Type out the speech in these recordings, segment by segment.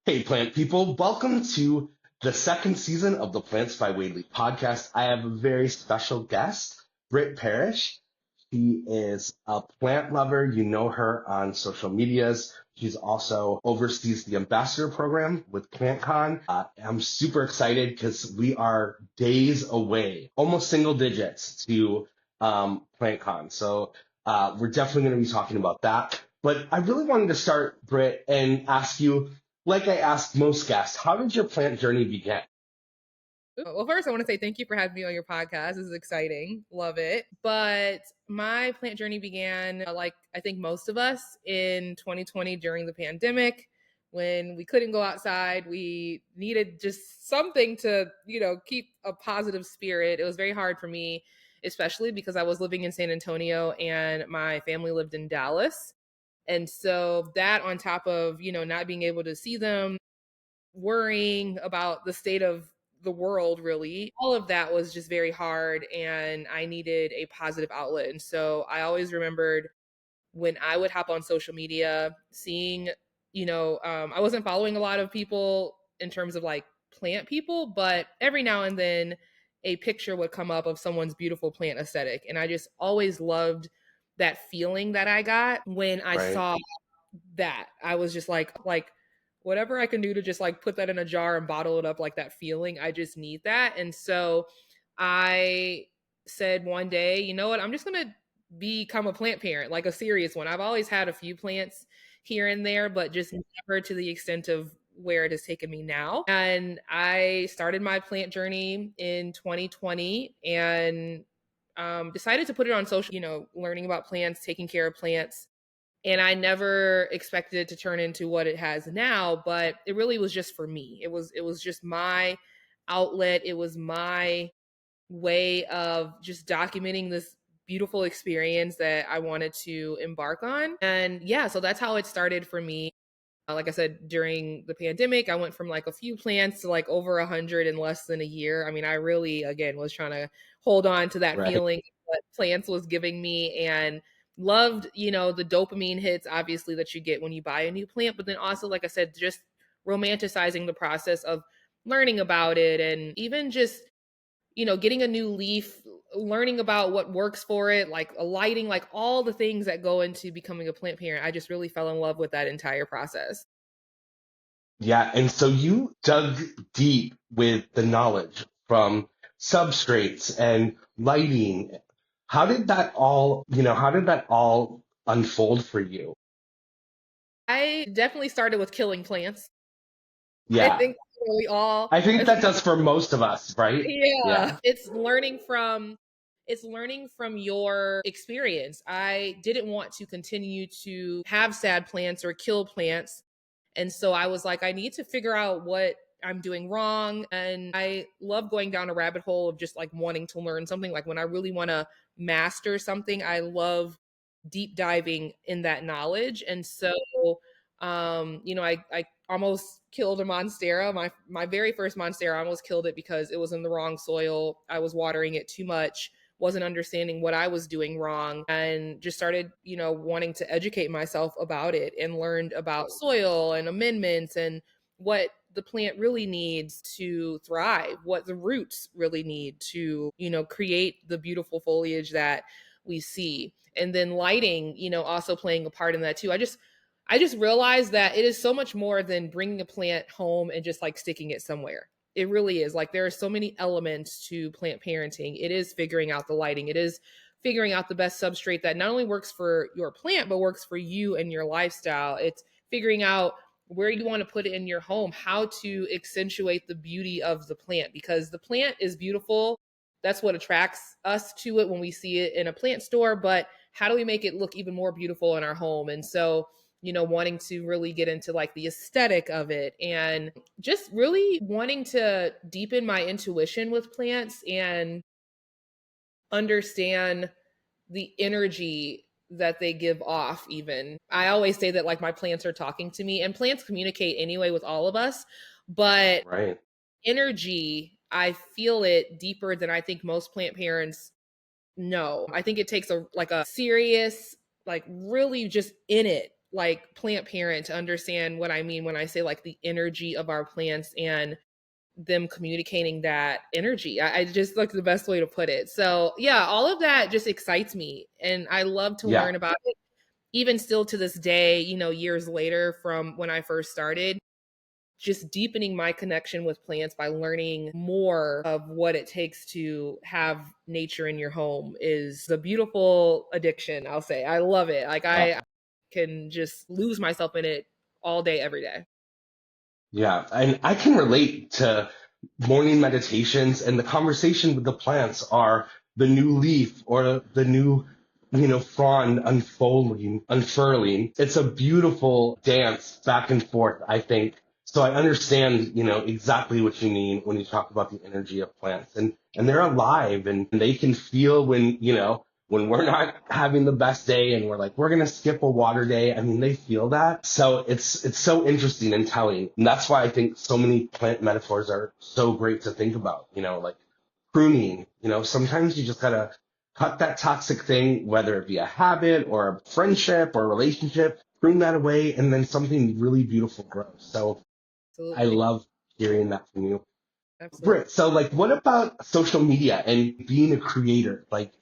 Hey, plant people, welcome to the second season of the Plants by Whaley podcast. I have a very special guest, Britt Parrish. She is a plant lover. You know her on social medias. She's also oversees the ambassador program with PlantCon. I'm super excited because we are days away, almost single digits to PlantCon. So we're definitely going to be talking about that. But I really wanted to start, Britt, and ask you, like I asked most guests, how did your plant journey begin? Well, first, I want to say thank you for having me on your podcast. This is exciting. Love it. But my plant journey began, like I think most of us, in 2020 during the pandemic when we couldn't go outside. We needed just something to, keep a positive spirit. It was very hard for me, especially because I was living in San Antonio and my family lived in Dallas. And so that on top of, not being able to see them, worrying about the state of the world, really, all of that was just very hard, and I needed a positive outlet. And so I always remembered when I would hop on social media, seeing, I wasn't following a lot of people in terms of like plant people, but every now and then a picture would come up of someone's beautiful plant aesthetic. And I just always loved that feeling that I got when I Right. saw that. I was just like whatever I can do to just like put that in a jar and bottle it up, like that feeling, I just need that. And so I said one day, you know what, I'm just gonna become a plant parent, like a serious one. I've always had a few plants here and there, but just never to the extent of where it has taken me now. And I started my plant journey in 2020 and decided to put it on social, learning about plants, taking care of plants. And I never expected it to turn into what it has now, but it really was just for me. It was just my outlet. It was my way of just documenting this beautiful experience that I wanted to embark on. And yeah, so that's how it started for me. Like I said, during the pandemic, I went from like a few plants to like over 100 in less than a year. I mean, I really, again, was trying to hold on to that Right. feeling what plants was giving me, and loved, the dopamine hits, obviously, that you get when you buy a new plant. But then also, like I said, just romanticizing the process of learning about it, and even just, getting a new leaf, learning about what works for it, like a lighting, like all the things that go into becoming a plant parent. I just really fell in love with that entire process. Yeah. And so you dug deep with the knowledge from substrates and lighting. How did that all unfold for you? I definitely started with killing plants. I Yeah. think that's where we all, I think that does for most of us, right? yeah, Yeah. it's learning from your experience. I didn't want to continue to have sad plants or kill plants. And so I was like, I need to figure out what I'm doing wrong. And I love going down a rabbit hole of just like wanting to learn something. Like when I really want to master something, I love deep diving in that knowledge. And so I almost killed a monstera. My very first monstera, I almost killed it because it was in the wrong soil. I was watering it too much, wasn't understanding what I was doing wrong, and just started, wanting to educate myself about it, and learned about soil and amendments and what the plant really needs to thrive, what the roots really need to, create the beautiful foliage that we see. And then lighting, also playing a part in that too. I just realized that it is so much more than bringing a plant home and just like sticking it somewhere. It really is. Like there are so many elements to plant parenting. It is figuring out the lighting. It is figuring out the best substrate that not only works for your plant but works for you and your lifestyle. It's figuring out where you want to put it in your home, how to accentuate the beauty of the plant, because the plant is beautiful. That's what attracts us to it when we see it in a plant store, but how do we make it look even more beautiful in our home? And so, wanting to really get into like the aesthetic of it, and just really wanting to deepen my intuition with plants and understand the energy that they give off. Even I always say that like my plants are talking to me, and plants communicate anyway with all of us, but Right. energy, I feel it deeper than I think most plant parents know. I think it takes a serious, like really just in it, like plant parent to understand what I mean when I say like the energy of our plants and them communicating that energy. I just like the best way to put it. So yeah, all of that just excites me. And I love to Yeah. learn about it. Even still to this day, years later from when I first started, just deepening my connection with plants by learning more of what it takes to have nature in your home is a beautiful addiction, I'll say. I love it. Like Yeah. I can just lose myself in it all day, every day. Yeah. And I can relate to morning meditations, and the conversation with the plants are the new leaf or the new, frond unfurling. It's a beautiful dance back and forth, I think. So I understand, exactly what you mean when you talk about the energy of plants, and they're alive and they can feel when, when we're not having the best day and we're like, we're going to skip a water day. I mean, they feel that. So it's so interesting and telling. And that's why I think so many plant metaphors are so great to think about, like pruning, sometimes you just got to cut that toxic thing, whether it be a habit or a friendship or a relationship, prune that away, and then something really beautiful grows. So I Absolutely. love hearing that from you. Absolutely. Britt, so like what about social media and being a creator? Like,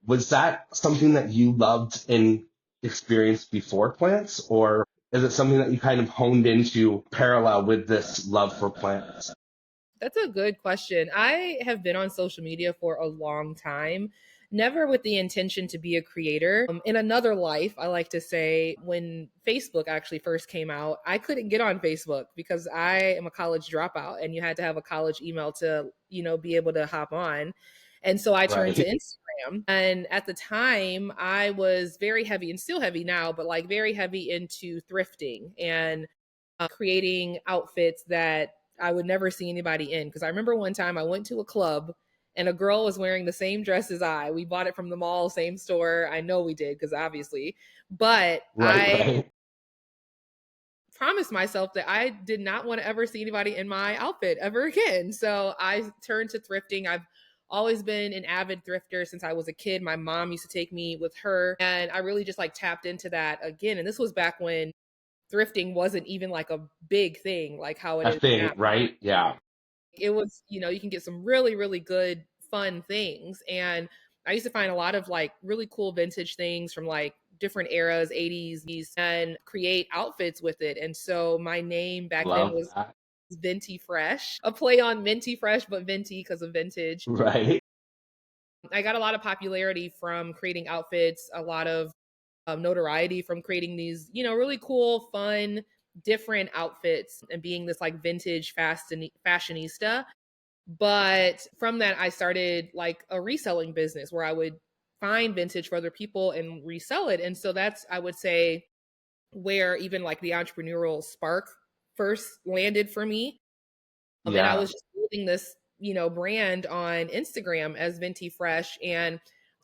was that something that you loved and experienced before plants, or is it something that you kind of honed into parallel with this love for plants? That's a good question. I have been on social media for a long time, never with the intention to be a creator. In another life, I like to say, when Facebook actually first came out, I couldn't get on Facebook because I am a college dropout and you had to have a college email to, be able to hop on. And so I turned to Right. Instagram. And at the time, I was very heavy and still heavy now, but like very heavy into thrifting and creating outfits that I would never see anybody in. Because I remember one time I went to a club and a girl was wearing the same dress as I. We bought it from the mall, same store. I know we did because obviously, but Right, I right. promised myself that I did not want to ever see anybody in my outfit ever again. So I turned to thrifting. I've always been an avid thrifter since I was a kid. My mom used to take me with her, and I really just like tapped into that again. And this was back when thrifting wasn't even like a big thing like how it A is now. thing, right? Yeah. It was, you can get some really, really good, fun things. And I used to find a lot of like really cool vintage things from like different eras, 80s, and create outfits with it. And so my name back then Love was that. Venti Fresh, a play on Minty Fresh, but Venti because of vintage. Right. I got a lot of popularity from creating outfits, a lot of notoriety from creating these, really cool, fun, different outfits and being this like vintage fashionista. But from that, I started like a reselling business where I would find vintage for other people and resell it. And so that's, I would say, where even like the entrepreneurial spark first landed for me. And I Yeah. was just building this, brand on Instagram as Venti Fresh. And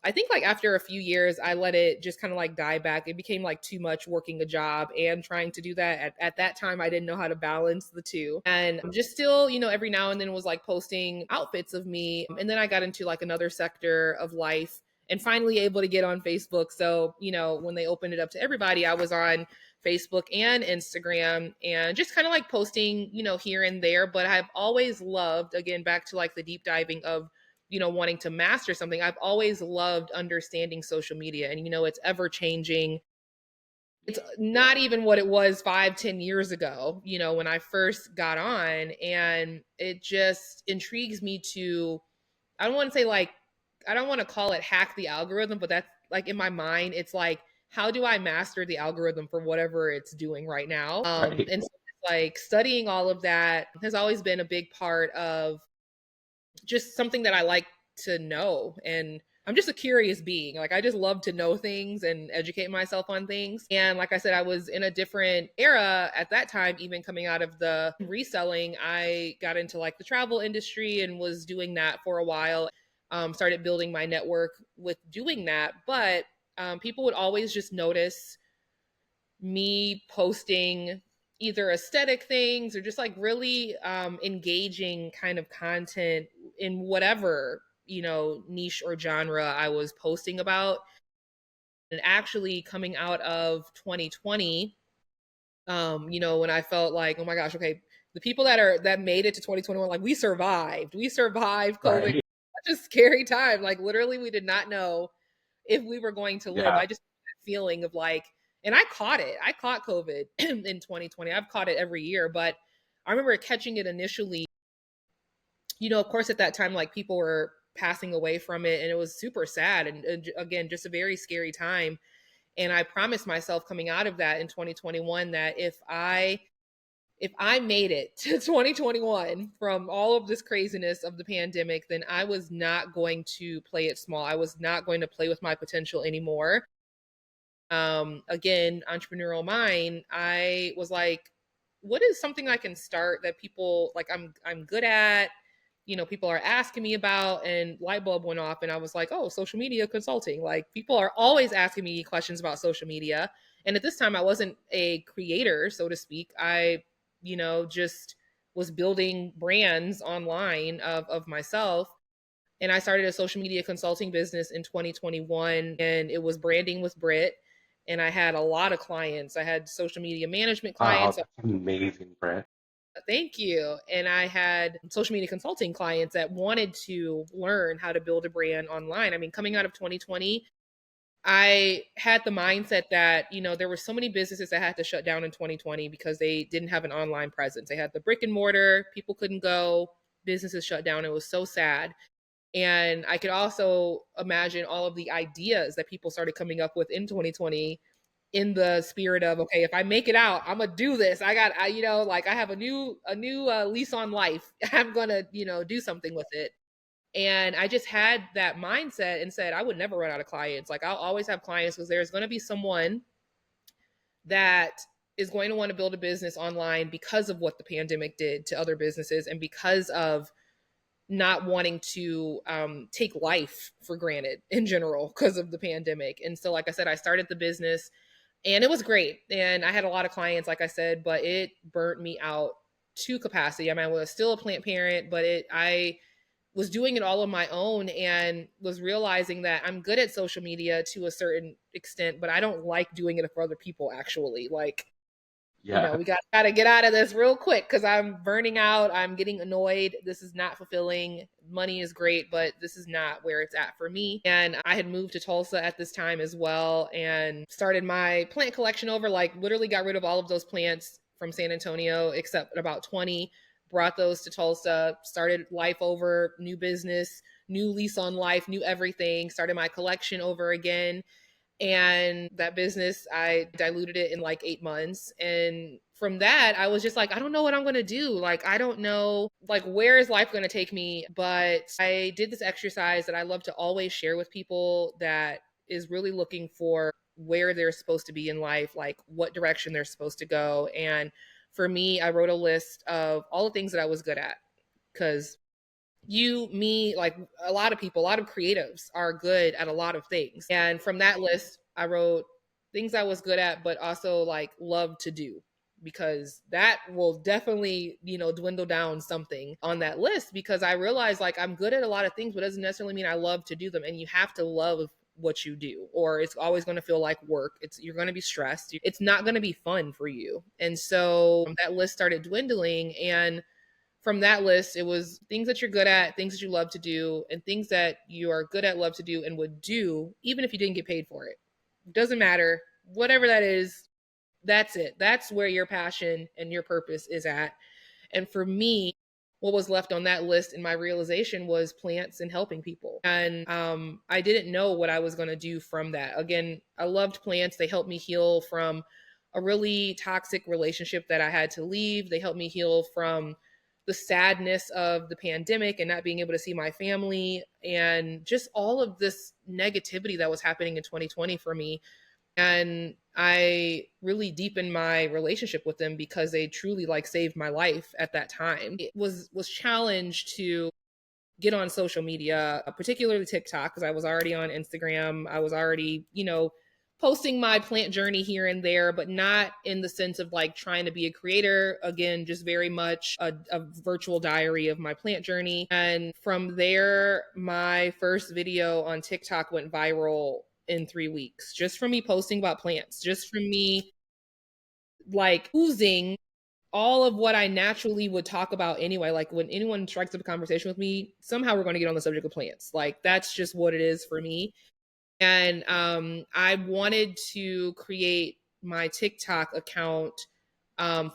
I think like after a few years, I let it just kind of like die back. It became like too much working a job and trying to do that. At that time, I didn't know how to balance the two. And I'm just still, every now and then was like posting outfits of me. And then I got into like another sector of life and finally able to get on Facebook. So, when they opened it up to everybody, I was on Facebook and Instagram and just kind of like posting, here and there. But I've always loved, again, back to like the deep diving of, wanting to master something. I've always loved understanding social media and, it's ever changing. It's not even what it was 5, 10 years ago, when I first got on. And it just intrigues me to, I don't want to say like, I don't want to call it hack the algorithm, but that's like in my mind, it's like, how do I master the algorithm for whatever it's doing right now? Right. And so like studying all of that has always been a big part of just something that I like to know. And I'm just a curious being. Like I just love to know things and educate myself on things. And like I said, I was in a different era at that time, even coming out of the reselling. I got into like the travel industry and was doing that for a while. Started building my network with doing that. But people would always just notice me posting either aesthetic things or just like really engaging kind of content in whatever niche or genre I was posting about. And actually coming out of 2020 When I felt like, oh my gosh, okay, the people that made it to 2021, like we survived COVID. Right. Such a scary time. Like literally, we did not know if we were going to live. Yeah. I just had that feeling of like, and I caught it. I caught COVID in 2020. I've caught it every year, but I remember catching it initially. Of course, at that time, like people were passing away from it, and it was super sad, and again, just a very scary time. And I promised myself coming out of that in 2021 that if I made it to 2021 from all of this craziness of the pandemic, then I was not going to play it small. I was not going to play with my potential anymore. Again, entrepreneurial mind, I was like, what is something I can start that people like I'm good at, people are asking me about, and light bulb went off and I was like, oh, social media consulting. Like people are always asking me questions about social media. And at this time I wasn't a creator, so to speak. I, just was building brands online of myself. And I started a social media consulting business in 2021, and it was branding with Britt. And I had a lot of clients. I had social media management Wow, clients. that's amazing, Britt. Thank you. And I had social media consulting clients that wanted to learn how to build a brand online. I mean, coming out of 2020, I had the mindset that, there were so many businesses that had to shut down in 2020 because they didn't have an online presence. They had the brick and mortar, people couldn't go, businesses shut down. It was so sad. And I could also imagine all of the ideas that people started coming up with in 2020 in the spirit of, okay, if I make it out, I'm gonna do this. Like I have a new lease on life. I'm gonna, do something with it. And I just had that mindset and said I would never run out of clients. Like I'll always have clients because there's going to be someone that is going to want to build a business online because of what the pandemic did to other businesses and because of not wanting to take life for granted in general because of the pandemic. And so, like I said, I started the business and it was great. And I had a lot of clients, like I said, but it burnt me out to capacity. I mean, I was still a plant parent, but I was doing it all on my own and was realizing that I'm good at social media to a certain extent, but I don't like doing it for other people actually. Like, Yeah. we gotta get out of this real quick because I'm burning out. I'm getting annoyed. This is not fulfilling. Money is great, but this is not where it's at for me. And I had moved to Tulsa at this time as well and started my plant collection over, like literally got rid of all of those plants from San Antonio, except about 20, brought those to Tulsa, started life over, new business, new lease on life, new everything, started my collection over again. And that business, I diluted it in like 8 months. And from that, I was just like, I don't know what I'm going to do. Like, I don't know, like, where is life going to take me? But I did this exercise that I love to always share with people that is really looking for where they're supposed to be in life, like what direction they're supposed to go. And for me, I wrote a list of all the things that I was good at because me, like a lot of people, a lot of creatives are good at a lot of things. And from that list, I wrote things I was good at, but also like love to do because that will definitely, dwindle down something on that list because I realized like I'm good at a lot of things, but doesn't necessarily mean I love to do them. And you have to love what you do or it's always going to feel like work. You're going to be stressed. It's not going to be fun for you. And so that list started dwindling, and from that list, it was things that you're good at, things that you love to do, and things that you are good at, love to do, and would do even if you didn't get paid for it. Doesn't matter. Whatever that is, that's it. That's where your passion and your purpose is at. And for me, what was left on that list in my realization was plants and helping people. And I didn't know what I was going to do from that. Again, I loved plants. They helped me heal from a really toxic relationship that I had to leave. They helped me heal from the sadness of the pandemic and not being able to see my family and just all of this negativity that was happening in 2020 for me. And I really deepened my relationship with them because they truly like saved my life at that time. It was challenged to get on social media, particularly TikTok, because I was already on Instagram. I was already, posting my plant journey here and there, but not in the sense of like trying to be a creator. Again, just very much a virtual diary of my plant journey. And from there, my first video on TikTok went viral in 3 weeks, just from me posting about plants, just from me like oozing all of what I naturally would talk about anyway. Like when anyone strikes up a conversation with me, somehow we're going to get on the subject of plants. Like that's just what it is for me. And I wanted to create my TikTok account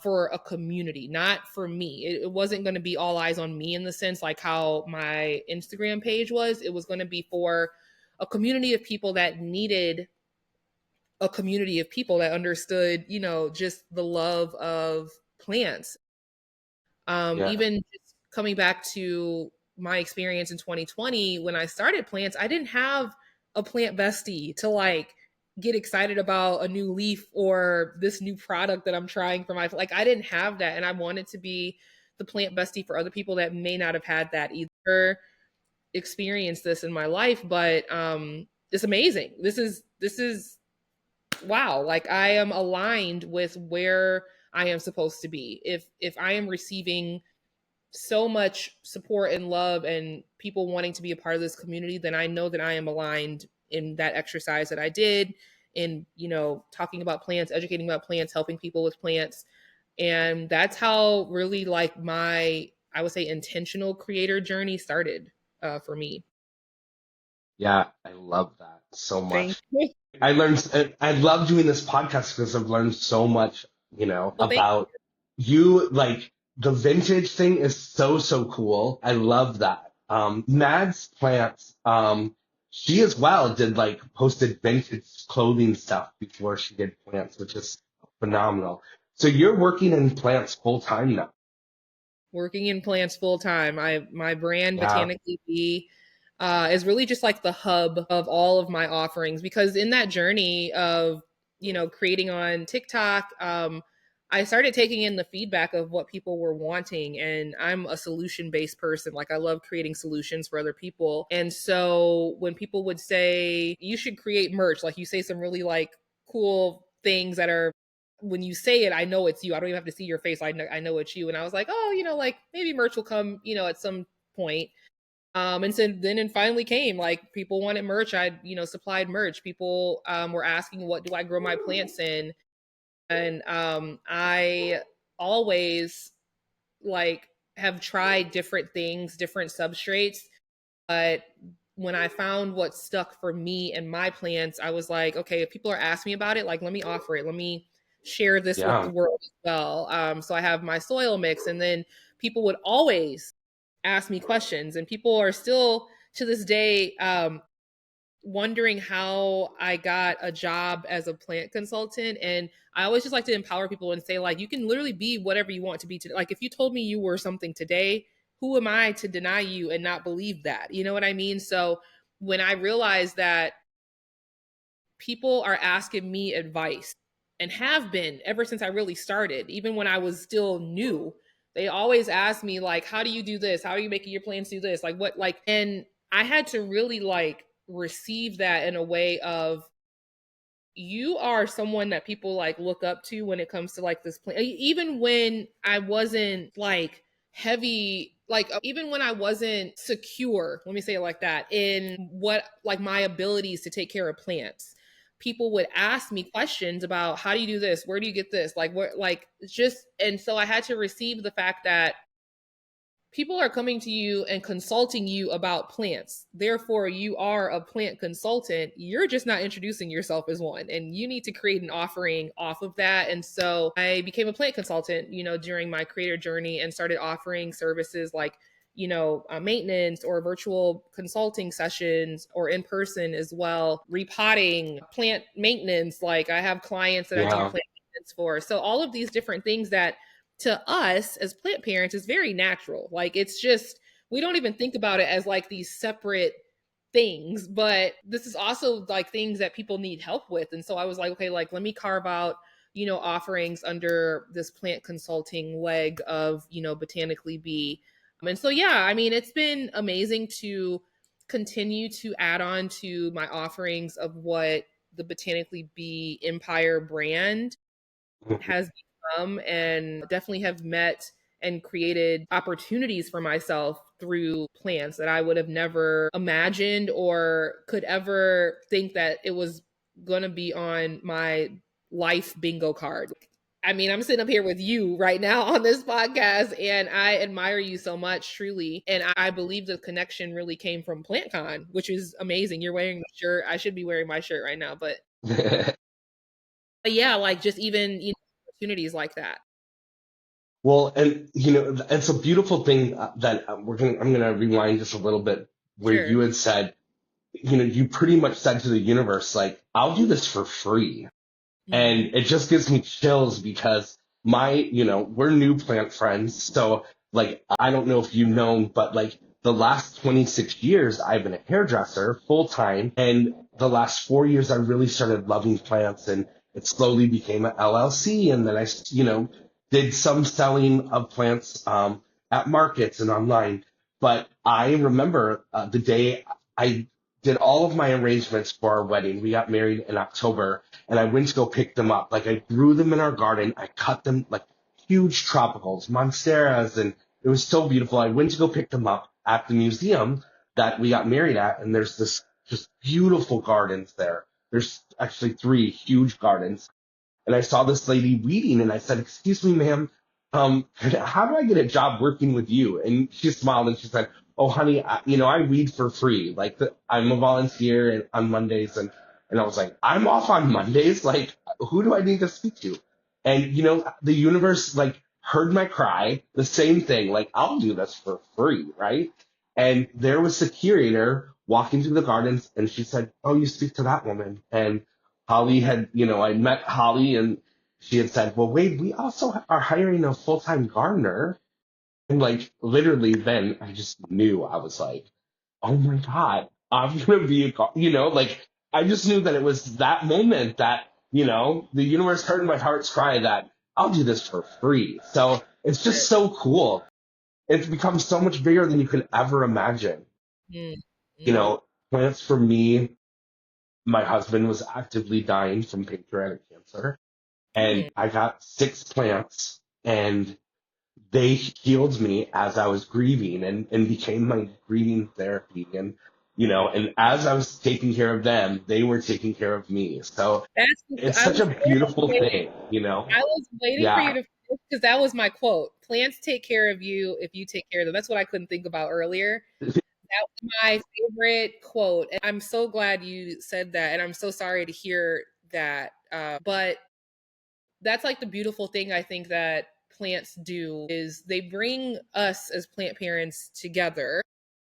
for a community, not for me. It wasn't going to be all eyes on me in the sense like how my Instagram page was. It was going to be for a community of people that needed a community of people that understood, you know, just the love of plants. Yeah. Even just coming back to my experience in 2020 when I started plants, I didn't have a plant bestie to like get excited about a new leaf or this new product that I'm trying for my like I didn't have that, and I wanted to be the plant bestie for other people that may not have had that either experienced this in my life. But it's amazing. This is wow, like I am aligned with where I am supposed to be. If I am receiving so much support and love and people wanting to be a part of this community, then I know that I am aligned in that exercise that I did in, you know, talking about plants, educating about plants, helping people with plants. And that's how really like my, I would say, intentional creator journey started for me. Yeah, I love that so Thank much. you. I love doing this podcast because I've learned so much, Well, thank about you. Like the vintage thing is so, so cool. I love that. Mads Plants, she as well did like posted vintage clothing stuff before she did plants, which is phenomenal. So you're working in plants full time now. working in plants full time. I my brand Yeah. Botanically Bee is really just like the hub of all of my offerings because in that journey of you know creating on TikTok, I started taking in the feedback of what people were wanting, and I'm a solution based person. Like I love creating solutions for other people, and so when people would say you should create merch, like you say some really like cool things that are when you say it, I know it's you. I don't even have to see your face. I know it's you. And I was like, oh, you know, like maybe merch will come, you know, at some point. And so then it finally came. Like people wanted merch. I, you know, supplied merch. People were asking, what do I grow my plants in? And I always like have tried different things, different substrates, but when I found what stuck for me and my plants, I was like, okay, if people are asking me about it, like, let me offer it. Let me share this with the Yeah. world as well. So I have my soil mix. And then people would always ask me questions. And people are still to this day wondering how I got a job as a plant consultant. And I always just like to empower people and say, like, you can literally be whatever you want to be today. Like, if you told me you were something today, who am I to deny you and not believe that? You know what I mean? So when I realized that people are asking me advice and have been ever since I really started, even when I was still new, they always ask me, like, how do you do this? How are you making your plans do this? Like, what, like, and I had to really like receive that in a way of you are someone that people like look up to when it comes to like this plan. Even when I wasn't like heavy, like even when I wasn't secure, let me say it like that, in what like my abilities to take care of plants, people would ask me questions about how do you do this? Where do you get this? Like what, like just, and so I had to receive the fact that people are coming to you and consulting you about plants. Therefore, you are a plant consultant. You're just not introducing yourself as one. And you need to create an offering off of that. And so I became a plant consultant, you know, during my creator journey and started offering services like, you know, maintenance or virtual consulting sessions or in person as well, repotting, plant maintenance. Like I have clients that I do Yeah. plant maintenance for. So all of these different things that to us as plant parents is very natural. Like it's just we don't even think about it as like these separate things, but this is also like things that people need help with. And so I was like, okay, like let me carve out, you know, offerings under this plant consulting leg of, you know, Botanically Bee. And so yeah, I mean, it's been amazing to continue to add on to my offerings of what the Botanically Bee Empire brand has become, and definitely have met and created opportunities for myself through plants that I would have never imagined or could ever think that it was going to be on my life bingo card. I mean, I'm sitting up here with you right now on this podcast, and I admire you so much, truly. And I believe the connection really came from PlantCon, which is amazing. You're wearing the shirt. I should be wearing my shirt right now, but yeah, like just even opportunities like that. Well, and it's a beautiful thing that I'm gonna rewind just a little bit where Sure. you had said, you pretty much said to the universe, like, I'll do this for free. Hmm. And it just gives me chills because we're new plant friends. So like, I don't know if you know, but like the last 26 years, I've been a hairdresser full time. And the last 4 years, I really started loving plants, and it slowly became an LLC. And then did some selling of plants, at markets and online. But I remember the day I did all of my arrangements for our wedding. We got married in October, and I went to go pick them up. Like, I grew them in our garden. I cut them like huge tropicals, monsteras, and it was so beautiful. I went to go pick them up at the museum that we got married at, and there's this just beautiful gardens there. There's actually three huge gardens, and I saw this lady weeding, and I said, "Excuse me, ma'am, how do I get a job working with you?" And she smiled and she said, "Oh, honey, I weed for free. Like, I'm a volunteer on Mondays." And I was like, "I'm off on Mondays? Like, who do I need to speak to?" And the universe like heard my cry, the same thing. Like, I'll do this for free, right? And there was the curator walking through the gardens, and she said, "Oh, you speak to that woman." And Holly had, I met Holly, and she had said, "Well, Wade, we also are hiring a full-time gardener." And like literally then I just knew. I was like, "Oh my God, I'm gonna be like I just knew that it was that moment that, the universe heard my heart's cry that I'll do this for free." So it's just so cool. It's become so much bigger than you could ever imagine. You Mm-hmm. know, plants for me, my husband was actively dying from pancreatic cancer, and I got six plants, and they healed me as I was grieving, and became my grieving therapy. And as I was taking care of them, they were taking care of me. So it's I such a was beautiful waiting. thing. I was waiting for you Yeah. to finish because that was my quote. Plants take care of you if you take care of them. That's what I couldn't think about earlier. That was my favorite quote. And I'm so glad you said that. And I'm so sorry to hear that. But that's like the beautiful thing I think that plants do is they bring us as plant parents together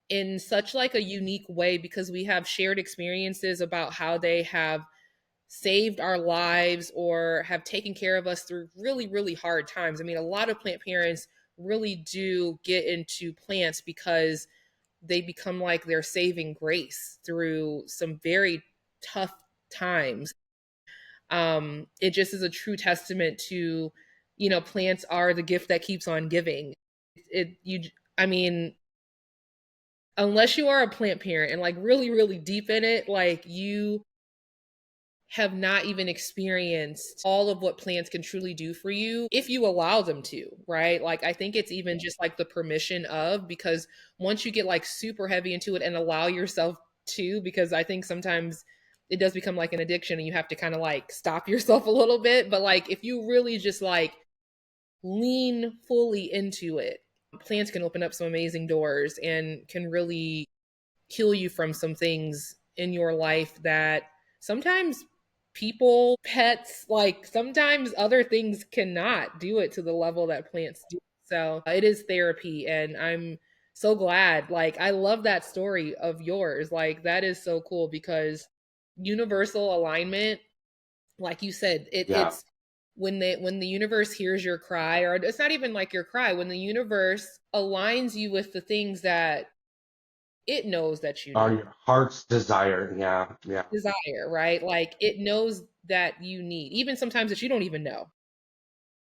in such like a unique way because we have shared experiences about how they have saved our lives or have taken care of us through really, really hard times. I mean, a lot of plant parents really do get into plants because they become like their saving grace through some very tough times. It just is a true testament to, plants are the gift that keeps on giving. I mean, unless you are a plant parent and like really, really deep in it, like you have not even experienced all of what plants can truly do for you if you allow them to, right? Like, I think it's even just like the permission of, because once you get like super heavy into it and allow yourself to, because I think sometimes it does become like an addiction and you have to kind of like stop yourself a little bit. But like, if you really just like lean fully into it, plants can open up some amazing doors and can really heal you from some things in your life that sometimes people, pets, like sometimes other things cannot do it to the level that plants do. So it is therapy. And I'm so glad. Like, I love that story of yours. Like, that is so cool because universal alignment, like you said, Yeah. it's when the universe hears your cry, or it's not even like your cry, when the universe aligns you with the things that it knows that you need, Your heart's desire. Yeah. Yeah. desire, right? Like it knows that you need, even sometimes that you don't even know.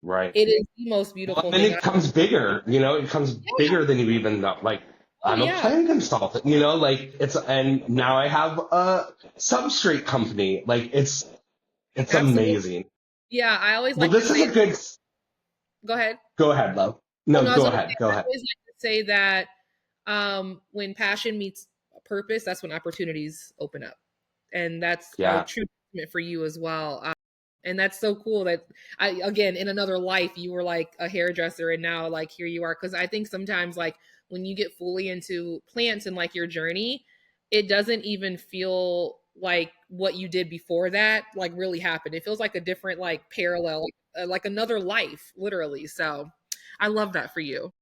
Right. It is the most Well, beautiful and then thing. it comes bigger. It comes Yeah. bigger than you even know. Like, Oh I'm a yeah. plan consultant. Like and now I have a substrate company. Like, it's Absolutely. amazing. Yeah. I always Well, like to this is say, a good. go ahead. Go ahead, love. Oh No, no, I was go gonna say, ahead. Go I ahead. always like to say that when passion meets purpose, that's when opportunities open up. And that's a Yeah. true testament for you as well. And that's so cool that again, in another life, you were like a hairdresser and now like here you are. Cause I think sometimes like when you get fully into plants and like your journey, it doesn't even feel like what you did before that like really happened. It feels like a different like parallel, like another life, literally. So I love that for you.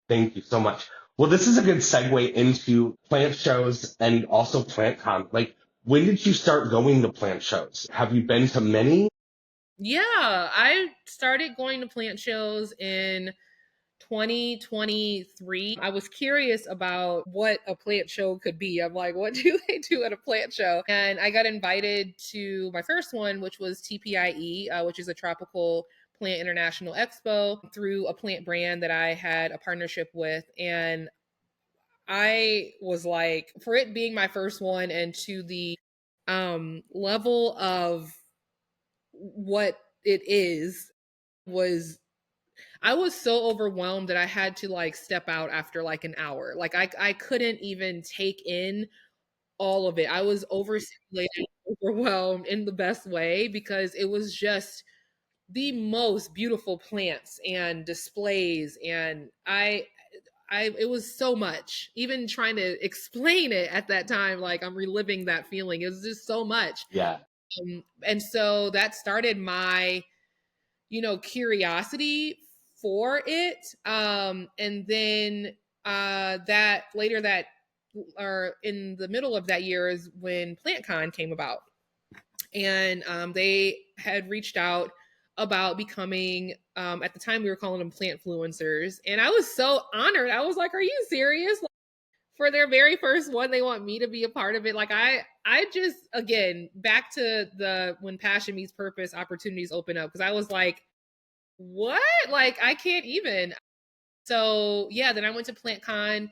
Thank you so much. Well, this is a good segue into plant shows and also PlantCon. Like, when did you start going to plant shows? Have you been to many? Yeah, I started going to plant shows in 2023. I was curious about what a plant show could be. I'm like, what do they do at a plant show? And I got invited to my first one, which was TPIE, which is a tropical plant international expo through a plant brand that I had a partnership with. And I was like, for it being my first one and to the level of what it is was I was so overwhelmed that I had to like step out after like an hour. Like I couldn't even take in all of it. I was overstimulated, overwhelmed in the best way because it was just the most beautiful plants and displays and I it was so much. Even trying to explain it at that time like I'm reliving that feeling. It was just so much. Yeah. And so that started my curiosity for it. And then that later that or in the middle of that year is when PlantCon came about. And they had reached out about becoming at the time we were calling them plant influencers. And I was so honored. I was like, are you serious? Like, for their very first one, they want me to be a part of it. Like I just again back to the when passion meets purpose, opportunities open up. Because I was like, what? Like, I can't even. So, yeah, then I went to PlantCon.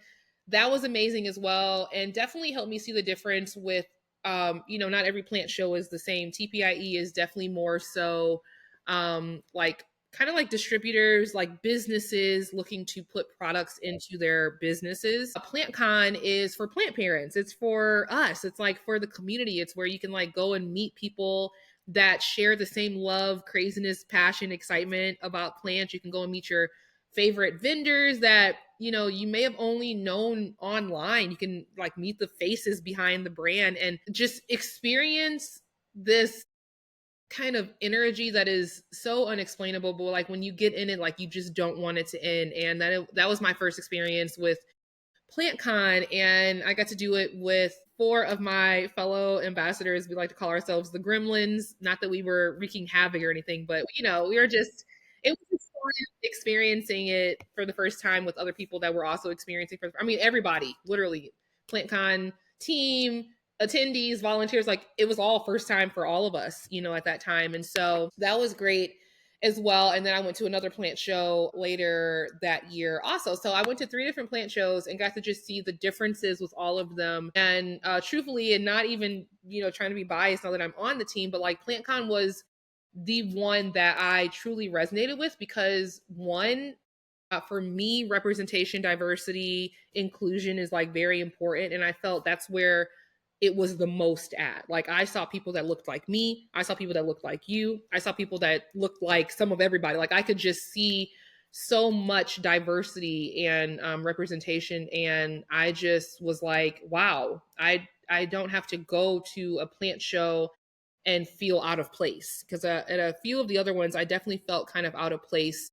That was amazing as well, and definitely helped me see the difference with, not every plant show is the same. TPIE is definitely more so, like kind of like distributors, like businesses looking to put products into their businesses. PlantCon is for plant parents. It's for us. It's like for the community. It's where you can like go and meet people that share the same love, craziness, passion, excitement about plants. You can go and meet your favorite vendors that you may have only known online. You can like meet the faces behind the brand and just experience this kind of energy that is so unexplainable, but like when you get in it, like you just don't want it to end. And that was my first experience with PlantCon, and I got to do it with four of my fellow ambassadors. We like to call ourselves the Gremlins. Not that we were wreaking havoc or anything, but we were just. It was just fun experiencing it for the first time with other people that were also experiencing. I mean, everybody, literally, PlantCon team, attendees, volunteers, like it was all first time for all of us, at that time, and so that was great as well. And then I went to another plant show later that year also. So I went to three different plant shows and got to just see the differences with all of them. And truthfully, and not even, trying to be biased now that I'm on the team, but like PlantCon was the one that I truly resonated with because one, for me, representation, diversity, inclusion is like very important. And I felt that's where it was the most at. Like I saw people that looked like me. I saw people that looked like you. I saw people that looked like some of everybody. Like I could just see so much diversity and representation. And I just was like, wow, I don't have to go to a plant show and feel out of place. Because at a few of the other ones, I definitely felt kind of out of place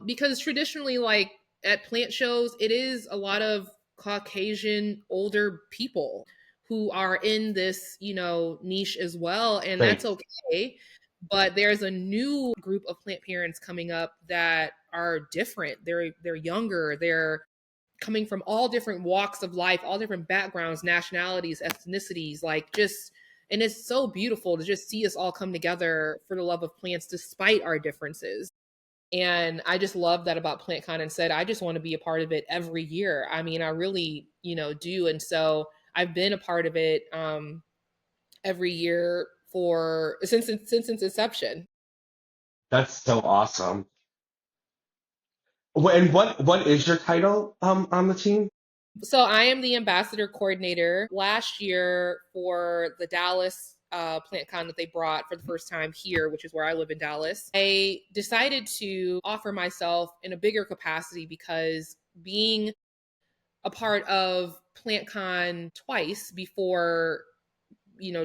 because traditionally, like at plant shows, it is a lot of Caucasian older people who are in this, niche as well, and that's Thanks. okay. But there's a new group of plant parents coming up that are different. They're younger. They're coming from all different walks of life, all different backgrounds, nationalities, ethnicities, like just and it's so beautiful to just see us all come together for the love of plants despite our differences. And I just love that about PlantCon and said, I just want to be a part of it every year. I mean, I really, do. And so I've been a part of it every year for since its inception. That's so awesome. And what is your title on the team? So I am the ambassador coordinator last year for the Dallas PlantCon that they brought for the first time here, which is where I live in Dallas. I decided to offer myself in a bigger capacity because being a part of PlantCon twice before,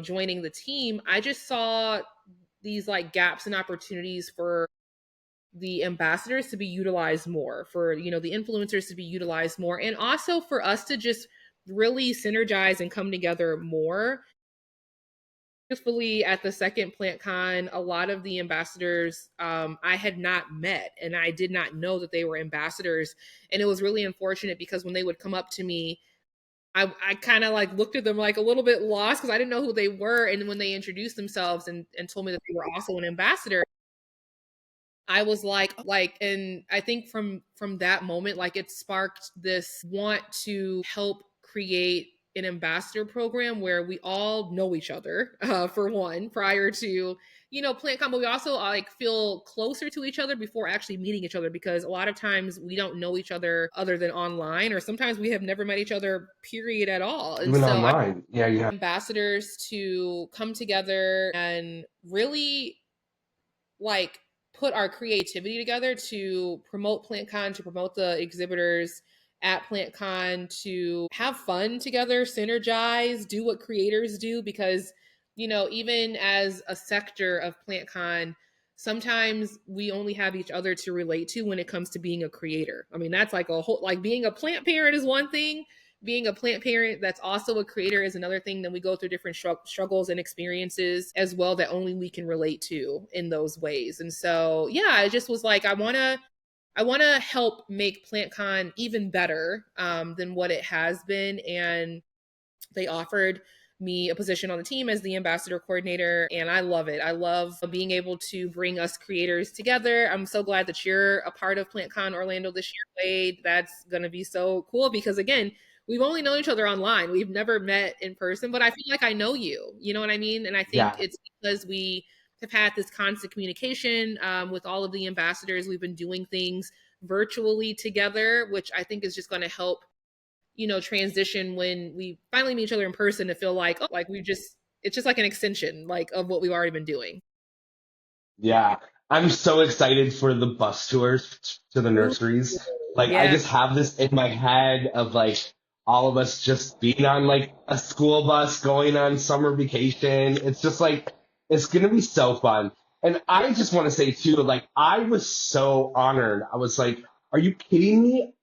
joining the team, I just saw these like gaps and opportunities for the ambassadors to be utilized more, for the influencers to be utilized more, and also for us to just really synergize and come together more. Truthfully, at the second PlantCon, a lot of the ambassadors I had not met, and I did not know that they were ambassadors. And it was really unfortunate because when they would come up to me, I kind of like looked at them like a little bit lost because I didn't know who they were. And when they introduced themselves and told me that they were also an ambassador, I was and I think from that moment, like it sparked this want to help create an ambassador program where we all know each other, for one, prior to, PlantCon, but we also like feel closer to each other before actually meeting each other, because a lot of times we don't know each other other than online, or sometimes we have never met each other, period, at all. And Even so online. Yeah, yeah. ambassadors to come together and really like put our creativity together to promote PlantCon, to promote the exhibitors at PlantCon, to have fun together, synergize, do what creators do. Because, even as a sector of PlantCon, sometimes we only have each other to relate to when it comes to being a creator. I mean, that's like a whole, like being a plant parent is one thing, being a plant parent that's also a creator is another thing. Then we go through different struggles and experiences as well that only we can relate to in those ways. And so, yeah, I just was like, I want to help make PlantCon even better than what it has been. And they offered me a position on the team as the ambassador coordinator, and I love it. I love being able to bring us creators together. I'm so glad that you're a part of PlantCon Orlando this year, Wade. That's going to be so cool because, again, we've only known each other online. We've never met in person, but I feel like I know you. You know what I mean? And I think it's because we have had this constant communication with all of the ambassadors. We've been doing things virtually together, which I think is just going to help transition when we finally meet each other in person to feel like, oh, like it's just like an extension like of what we've already been doing. Yeah. I'm so excited for the bus tours to the nurseries. Like I just have this in my head of like all of us just being on like a school bus going on summer vacation. It's just like, it's going to be so fun. And I just want to say too, like I was so honored. I was like, are you kidding me?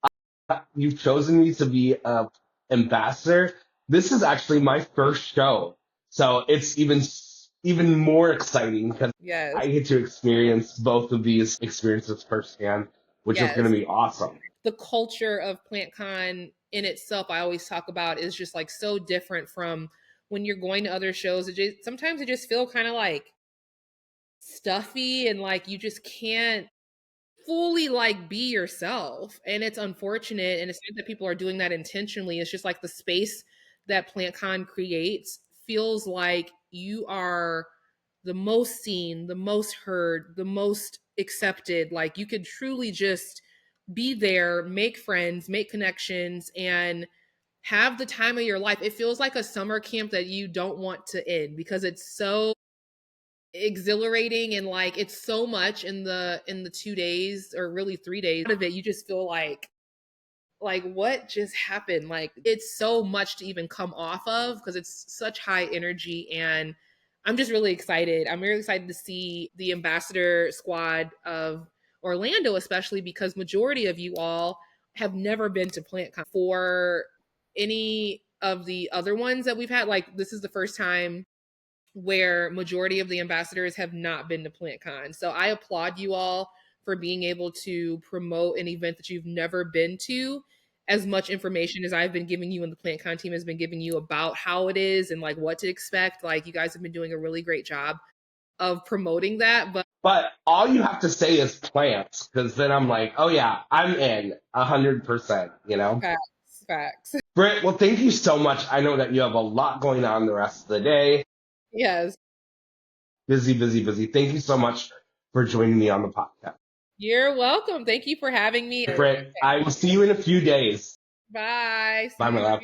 You've chosen me to be a ambassador. This is actually my first show, so it's even more exciting because I get to experience both of these experiences firsthand, which is going to be awesome. The culture of PlantCon in itself, I always talk about, is just like so different from when you're going to other shows. Sometimes it just feel kind of like stuffy and like you just can't fully like be yourself, and it's unfortunate, and it's not that people are doing that intentionally. It's just like the space that PlantCon creates feels like you are the most seen, the most heard, the most accepted. Like you could truly just be there, make friends, make connections, and have the time of your life. It feels like a summer camp that you don't want to end because it's so exhilarating, and like it's so much in the 2 days, or really 3 days of it. You just feel like what just happened? Like it's so much to even come off of because it's such high energy. And I'm just really excited. I'm really excited to see the ambassador squad of Orlando, especially because majority of you all have never been to PlantCon. For any of the other ones that we've had, like this is the first time where majority of the ambassadors have not been to PlantCon. So I applaud you all for being able to promote an event that you've never been to. As much information as I've been giving you and the PlantCon team has been giving you about how it is and like what to expect, like you guys have been doing a really great job of promoting that. But all you have to say is plants, because then I'm like, oh yeah, I'm in 100%, Facts. Britt, well, thank you so much. I know that you have a lot going on the rest of the day. Yes. Busy, busy, busy. Thank you so much for joining me on the podcast. You're welcome. Thank you for having me. Britt, I will see you in a few days. Bye. Bye, my love.